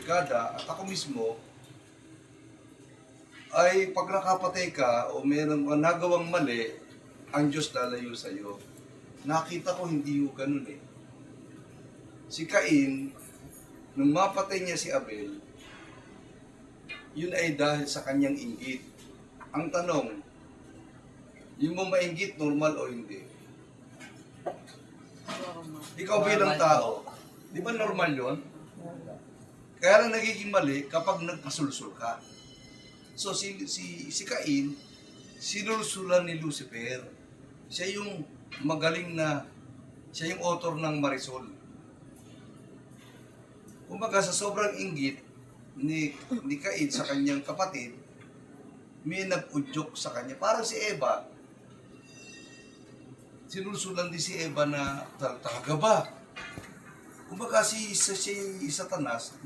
barkada at ako mismo ay pag nakapatay ka o meron ka nagawang mali, ang Diyos lalayo sa iyo. Nakita ko hindi yung ganun eh. Si Cain, nung mapatay niya si Abel, yun ay dahil sa kanyang inggit. Ang tanong, yung mo mainggit, normal o hindi? Ikaw bilang tao, di ba normal yun? Kaya lang nagiging mali kapag nagpasulsul ka. So si Cain, sinulsulan ni Lucifer. Siya yung magaling na, siya yung author ng Marisol. Kumbaga sa sobrang inggit ni Cain sa kanyang kapatid, may nag-udyok sa kanya. Parang si Eva, sinulsulan din si Eva na talaga ba? Kumbaga si Satanas,